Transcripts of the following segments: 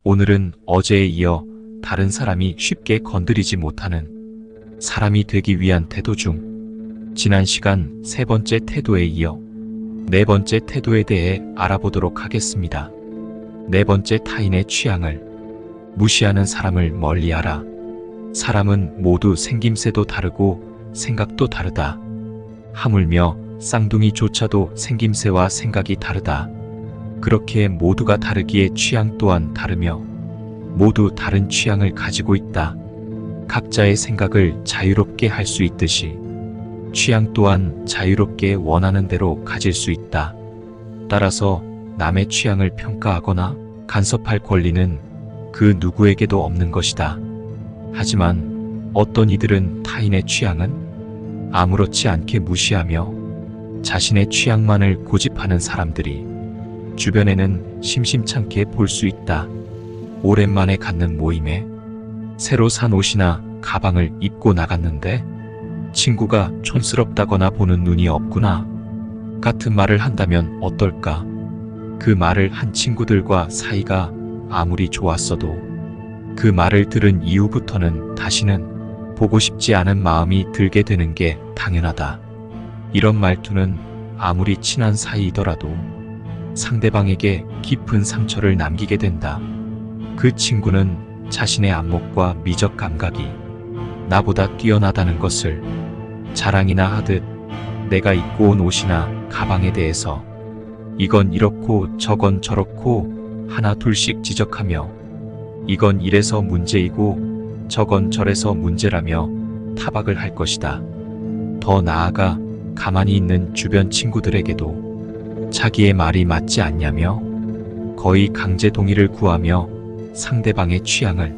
오늘은 어제에 이어 다른 사람이 쉽게 건드리지 못하는 사람이 되기 위한 태도 중 지난 시간 세 번째 태도에 이어 네 번째 태도에 대해 알아보도록 하겠습니다. 네 번째, 타인의 취향을 무시하는 사람을 멀리하라. 사람은 모두 생김새도 다르고 생각도 다르다. 하물며 쌍둥이조차도 생김새와 생각이 다르다. 그렇게 모두가 다르기에 취향 또한 다르며 모두 다른 취향을 가지고 있다. 각자의 생각을 자유롭게 할 수 있듯이 취향 또한 자유롭게 원하는 대로 가질 수 있다. 따라서 남의 취향을 평가하거나 간섭할 권리는 그 누구에게도 없는 것이다. 하지만 어떤 이들은 타인의 취향은 아무렇지 않게 무시하며 자신의 취향만을 고집하는 사람들이 주변에는 심심찮게 볼 수 있다. 오랜만에 갖는 모임에 새로 산 옷이나 가방을 입고 나갔는데 친구가 촌스럽다거나 보는 눈이 없구나 같은 말을 한다면 어떨까? 그 말을 한 친구들과 사이가 아무리 좋았어도 그 말을 들은 이후부터는 다시는 보고 싶지 않은 마음이 들게 되는 게 당연하다. 이런 말투는 아무리 친한 사이이더라도 상대방에게 깊은 상처를 남기게 된다. 그 친구는 자신의 안목과 미적 감각이 나보다 뛰어나다는 것을 자랑이나 하듯 내가 입고 온 옷이나 가방에 대해서 이건 이렇고 저건 저렇고 하나 둘씩 지적하며 이건 이래서 문제이고 저건 저래서 문제라며 타박을 할 것이다. 더 나아가 가만히 있는 주변 친구들에게도 자기의 말이 맞지 않냐며 거의 강제 동의를 구하며 상대방의 취향을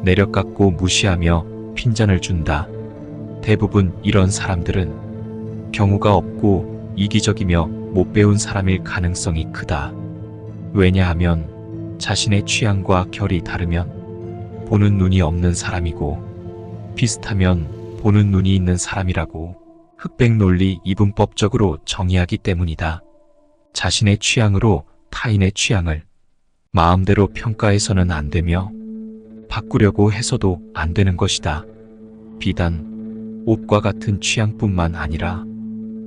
내려깎고 무시하며 핀잔을 준다. 대부분 이런 사람들은 경우가 없고 이기적이며 못 배운 사람일 가능성이 크다. 왜냐하면 자신의 취향과 결이 다르면 보는 눈이 없는 사람이고 비슷하면 보는 눈이 있는 사람이라고 흑백 논리 이분법적으로 정의하기 때문이다. 자신의 취향으로 타인의 취향을 마음대로 평가해서는 안 되며 바꾸려고 해서도 안 되는 것이다. 비단 옷과 같은 취향뿐만 아니라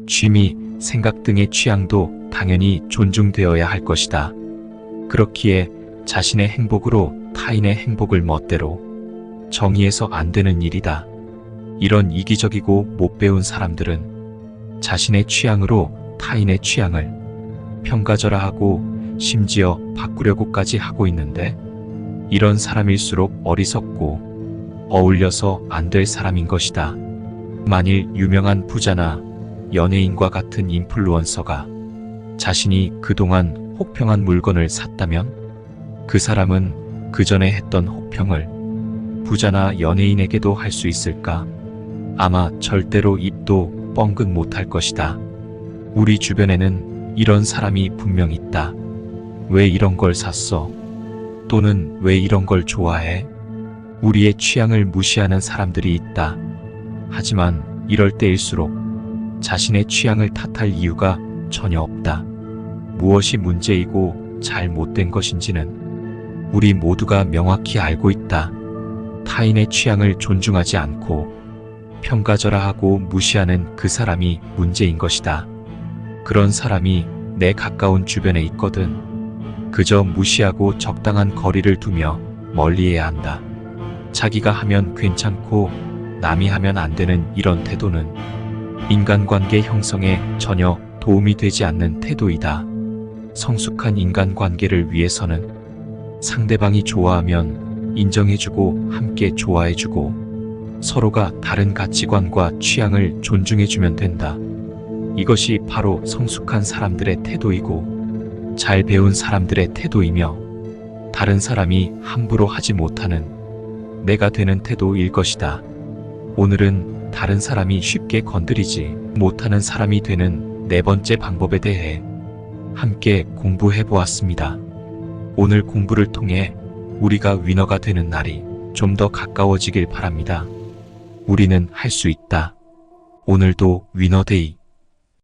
취미, 생각 등의 취향도 당연히 존중되어야 할 것이다. 그렇기에 자신의 행복으로 타인의 행복을 멋대로 정의해서 안 되는 일이다. 이런 이기적이고 못 배운 사람들은 자신의 취향으로 타인의 취향을 평가절하하고 심지어 바꾸려고까지 하고 있는데 이런 사람일수록 어리석고 어울려서 안 될 사람인 것이다. 만일 유명한 부자나 연예인과 같은 인플루언서가 자신이 그동안 혹평한 물건을 샀다면 그 사람은 그 전에 했던 혹평을 부자나 연예인에게도 할 수 있을까? 아마 절대로 입도 뻥긋 못할 것이다. 우리 주변에는 이런 사람이 분명 있다. 왜 이런 걸 샀어? 또는 왜 이런 걸 좋아해? 우리의 취향을 무시하는 사람들이 있다. 하지만 이럴 때일수록 자신의 취향을 탓할 이유가 전혀 없다. 무엇이 문제이고 잘못된 것인지는 우리 모두가 명확히 알고 있다. 타인의 취향을 존중하지 않고 평가절하하고 무시하는 그 사람이 문제인 것이다. 그런 사람이 내 가까운 주변에 있거든. 그저 무시하고 적당한 거리를 두며 멀리해야 한다. 자기가 하면 괜찮고 남이 하면 안 되는 이런 태도는 인간관계 형성에 전혀 도움이 되지 않는 태도이다. 성숙한 인간관계를 위해서는 상대방이 좋아하면 인정해주고 함께 좋아해주고 서로가 다른 가치관과 취향을 존중해주면 된다. 이것이 바로 성숙한 사람들의 태도이고 잘 배운 사람들의 태도이며 다른 사람이 함부로 하지 못하는 내가 되는 태도일 것이다. 오늘은 다른 사람이 쉽게 건드리지 못하는 사람이 되는 네 번째 방법에 대해 함께 공부해 보았습니다. 오늘 공부를 통해 우리가 위너가 되는 날이 좀 더 가까워지길 바랍니다. 우리는 할 수 있다. 오늘도 위너데이.